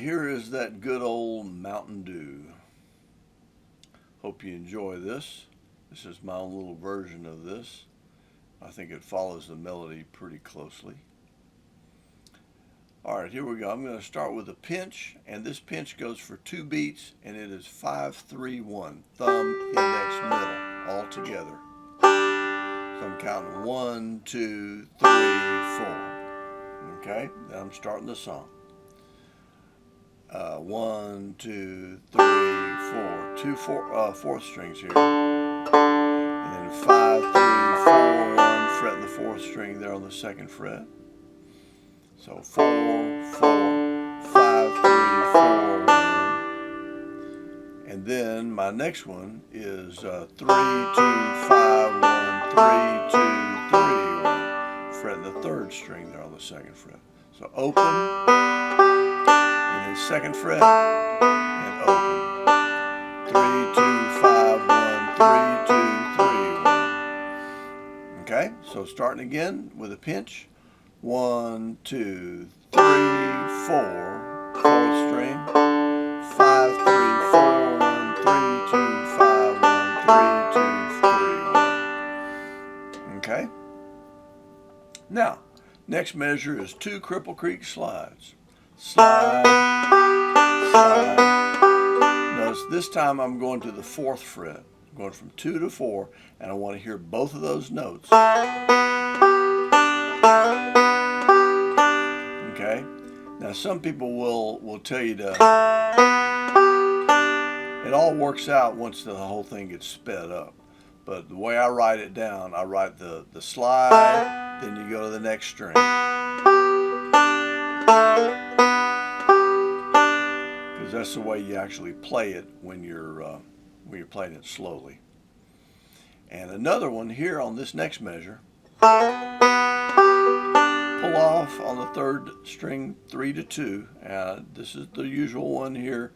here is that good old Mountain Dew. Hope you enjoy this. This is my own little version of this. I think it follows the melody pretty closely. Alright, here we go. I'm going to start with a pinch, and this pinch goes for 2 beats, and it is 5-3-1. Thumb, index, middle, all together. So I'm counting 1, 2, 3, 4. Okay, then I'm starting the song. 1, 2, 3, 4. 2 fourth strings here. And then 5, 3, 4, 1. Fretting the 4th string there on the 2nd fret. So 4, 4, 5, 3, 4, 1. And then my next one is 3, 2, 5, 1, 3, 2, 3, 1. Fretting the 3rd string there on the 2nd fret. So open, and then 2nd fret, and open. 3, 2, 5, 1, 3, 2, 3, 1. Okay, so starting again with a pinch. 1, 2, 3, 4, 4th string. 5, 3, 4, 1, 3, 2, 5, 1, 3, 2, 3, 1. Okay. Now, next measure is 2 Cripple Creek slides. Slide, slide. Notice this time I'm going to the 4th fret. I'm going from 2 to 4, and I want to hear both of those notes. Okay? Now some people will tell you to, it all works out once the whole thing gets sped up. But the way I write it down, I write the slide, then you go to the next string. Because that's the way you actually play it when you're playing it slowly. And another one here on this next measure. Pull off on the 3rd string 3 to 2. This is the usual one here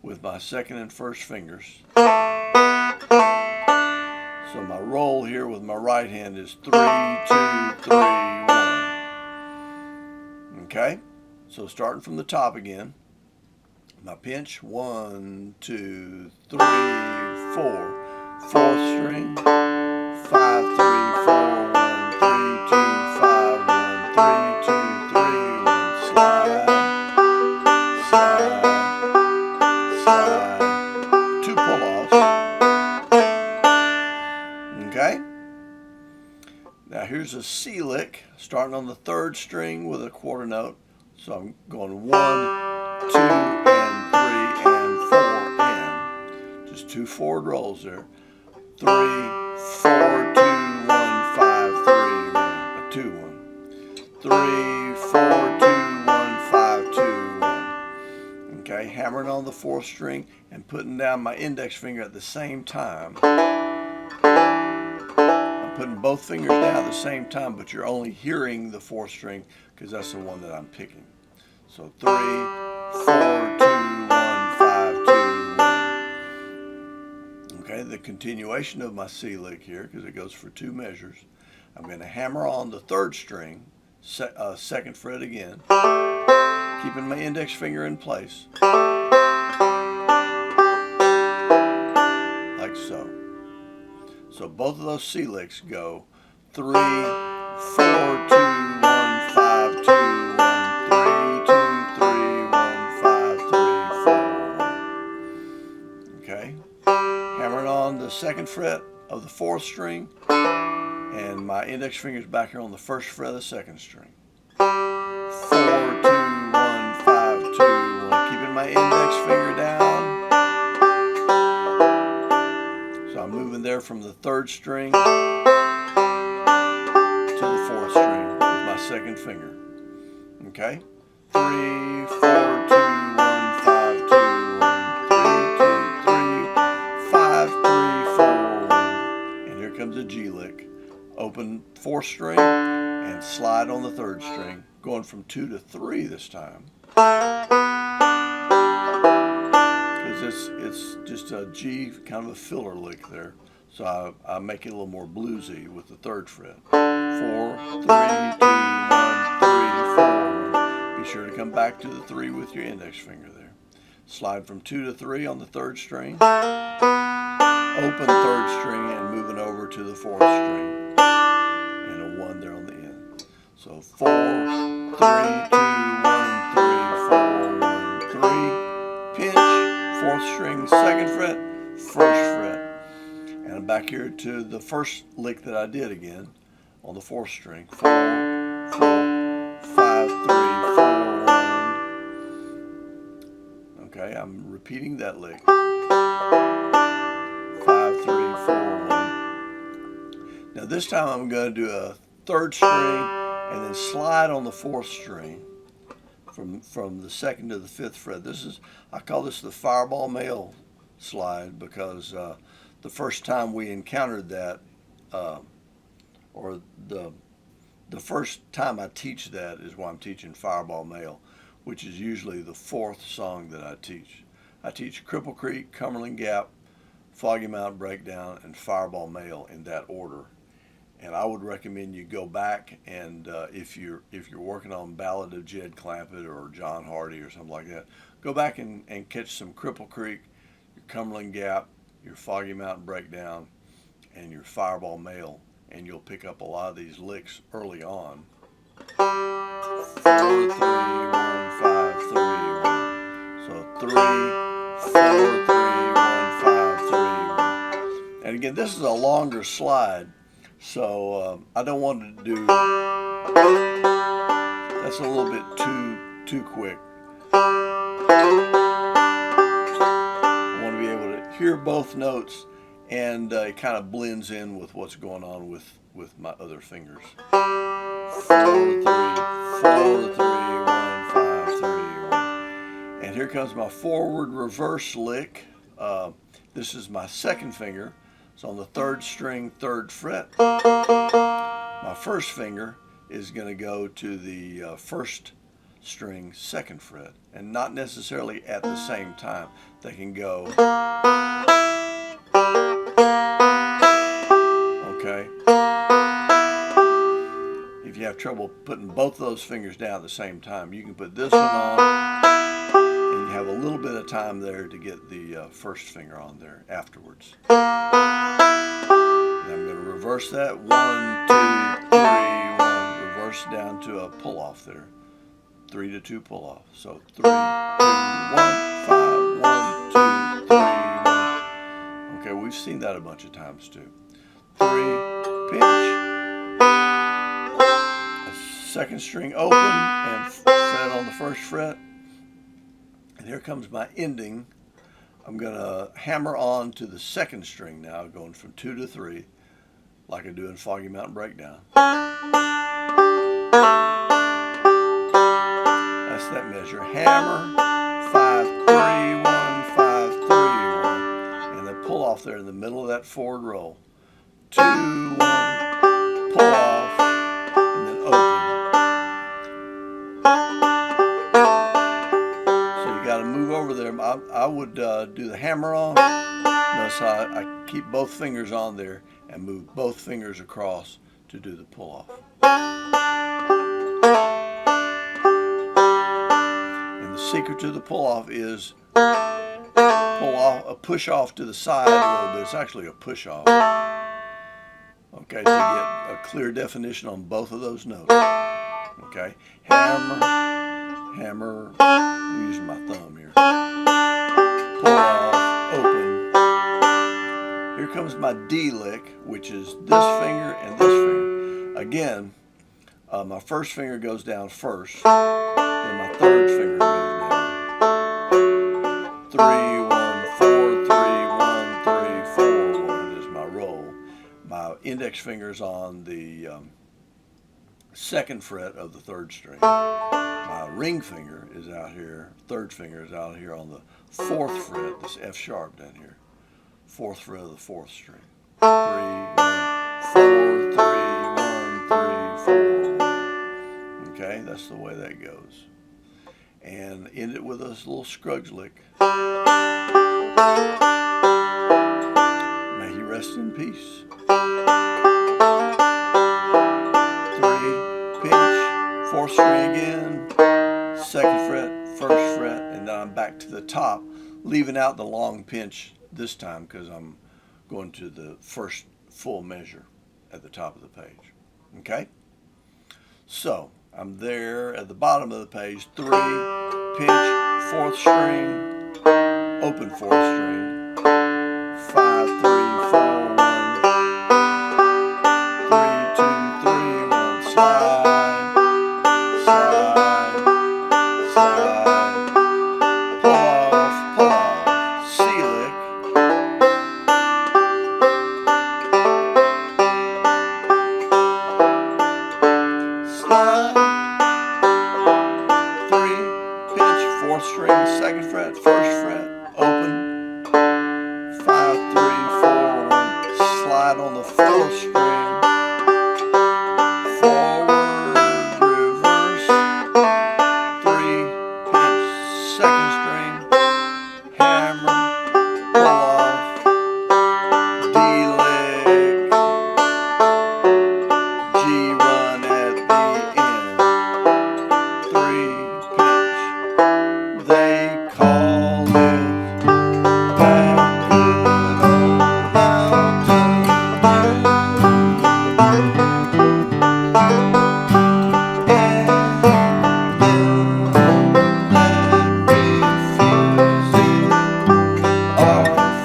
with my 2nd and 1st fingers. So my roll here with my right hand is 3, 2, 3, 1. Okay, so starting from the top again. My pinch, 1, 2, 3, 4. 4th string, 5, 3, 4, 1, 3, 2, 5, 1, 3, 2, 3, 1. Slide, slide, slide. 2 pull-offs. Okay? Now here's a C lick, starting on the 3rd string with a quarter note. So I'm going 1, 2, and 3, and 4, and. Just 2 forward rolls there. 3, 4, 2, 1, 5, 3, 1. A 2, 1. 3, 4, 2, 1, 5, 2, 1. Okay, hammering on the 4th string and putting down my index finger at the same time. I'm putting both fingers down at the same time, but you're only hearing the 4th string because that's the one that I'm picking. So 3, 4, 2, 1, 5, 2, 1. Okay, the continuation of my C lick here, because it goes for 2 measures. I'm going to hammer on the 3rd string, 2nd fret again, keeping my index finger in place, like so. So both of those C licks go 3, 4, 2, 1, 5, 2, 1, 3, 2, 3, 1, 5, 3, 4, 1. Okay, hammering on the 2nd fret of the 4th string, and my index finger's back here on the 1st fret of the 2nd string. 4, 2, 1, 5, 2, 1. Keeping my index finger down. So I'm moving there from the 3rd string to the 4th string with my 2nd finger. Okay? 3, 4, 2, 1, 5, 2, 1. 3, 2, 3, 5, 3, 4, 1. And here comes a G lick. Open 4th string and slide on the 3rd string, going from 2 to 3 this time. Because it's just a G, kind of a filler lick there. So I make it a little more bluesy with the 3rd fret. 4, 3, 2, 1, 3, 4. Be sure to come back to the 3 with your index finger there. Slide from 2 to 3 on the 3rd string. Open 3rd string and moving over to the 4th string. And a 1 there on the end. So 4, 3, 2, 1, 3, 4, 1, 3. Pinch, 4th string, 2nd fret, 1st fret. And I'm back here to the first lick that I did again on the 4th string. 4, 4, 5, 3, 4, 1. Okay, I'm repeating that lick. 5, 3, 4, 1. Now this time I'm going to do a 3rd string and then slide on the 4th string from the 2nd to the 5th fret. I call this the fireball male slide because the first time we encountered that, or the first time I teach that is why I'm teaching Fireball Male, which is usually the 4th song that I teach. I teach Cripple Creek, Cumberland Gap, Foggy Mountain Breakdown, and Fireball Male in that order. And I would recommend you go back and if you're working on Ballad of Jed Clampett or John Hardy or something like that, go back and catch some Cripple Creek, your Cumberland Gap, your Foggy Mountain Breakdown, and your Fireball Male, and you'll pick up a lot of these licks early on. 4, 3, 1, 5, 3, 1. So 3, 4, 3, 1, 5, 3, 1. And again, this is a longer slide, so I don't want to do, that's a little bit too quick. Hear both notes, and it kind of blends in with what's going on with my other fingers. 4, 3, 4, 3, 1, 5, 3, 1. And here comes my forward reverse lick. This is my 2nd finger. It's on the 3rd string, 3rd fret. My 1st finger is going to go to the 1st string, 2nd fret, and not necessarily at the same time. They can go. Okay. If you have trouble putting both of those fingers down at the same time, you can put this one on, and you have a little bit of time there to get the 1st finger on there afterwards. And I'm going to reverse that. 1, 2, 3, 1. Reverse down to a pull off there. 3 to 2 pull off. So 3, 2, 1, 5, 1, 2, 3, 1. Okay, we've seen that a bunch of times too. 3, pinch, a 2nd string open and fret on the 1st fret. And here comes my ending. I'm going to hammer on to the 2nd string now, going from 2 to 3, like I do in Foggy Mountain Breakdown. That's that measure. Hammer, 5, 3, 1, 5, 3, 1. And then pull off there in the middle of that forward roll. 2, 1, pull off, and then open. So you got to move over there. I would do the hammer on. Notice how I keep both fingers on there and move both fingers across to do the pull off. And the secret to the pull off is push off to the side a little bit. It's actually a push off. Okay, to get a clear definition on both of those notes. Okay, hammer, hammer, I'm using my thumb here. Pull off, open. Here comes my D lick, which is this finger and this finger. Again, my 1st finger goes down first, then my 3rd finger goes down. 3, 1, 4, 3, 1, 3, 4, 1 is my roll. My index finger's on the 2nd fret of the 3rd string. My ring finger is out here, 3rd finger is out here on the 4th fret, this F sharp down here. 4th fret of the 4th string. 3, 1, 4, 3, 1, 3, 4, 1. Okay, that's the way that goes. And end it with a little Scruggs lick. May he rest in peace. 3, pinch, 4th string again, second fret, first fret, and then I'm back to the top, leaving out the long pinch this time because I'm going to the first full measure at the top of the page. Okay? So I'm there at the bottom of the page, 3, pinch, 4th string, open 4th string, 5, 3, 4, 1, 3, 2, 3, 1, slide, slide, slide, pull off, C lick, slide, 3, pinch, 4th string, 2nd fret, 1st fret, open, 5, 3, 4, 1, slide on the 4th string, forward, reverse, 3, pinch, 2nd string, hammer, pull off, D lick, G run at the end, 3, pinch, they call it that good old mountain dew, and then that refusing our feet. I'll hush up my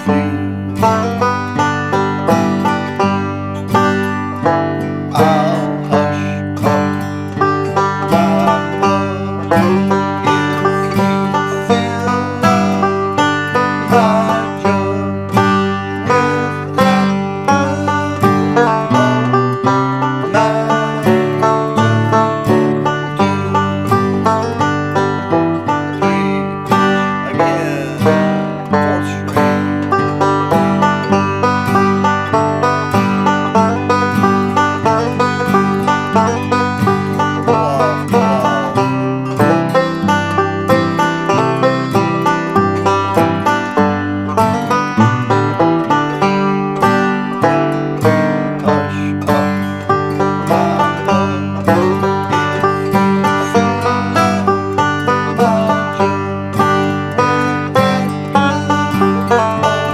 mug if you fill my jug with that good old mountain dew. 3, pinch again, 4th string, pull off, pull off, hush up my mug if you fill my jug with that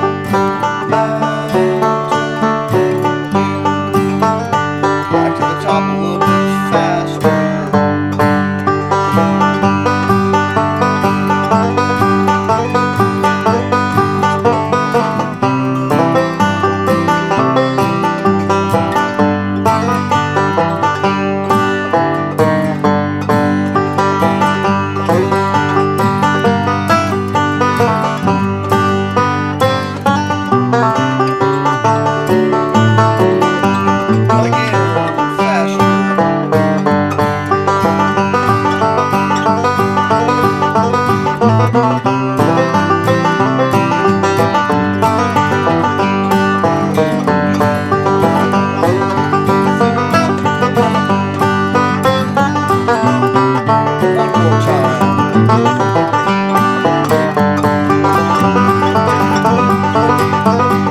good old mountain dew. Back to the top a little bit faster. Again, faster.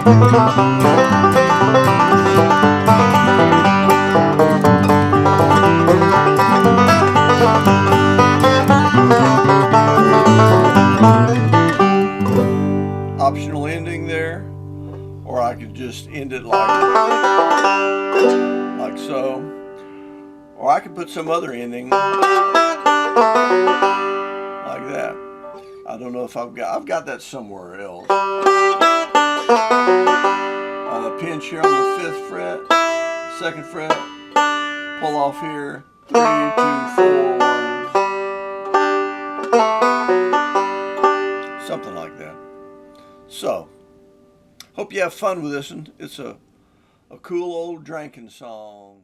One more time. Optional ending there, or I could just end it like so, or I could put some other ending like that. I don't know if I've got that somewhere else. A pinch here on the 5th fret, 2nd fret, pull off here, 3, 2, 4, 1, something like that. So, hope you have fun with this one. It's a cool old drinking song.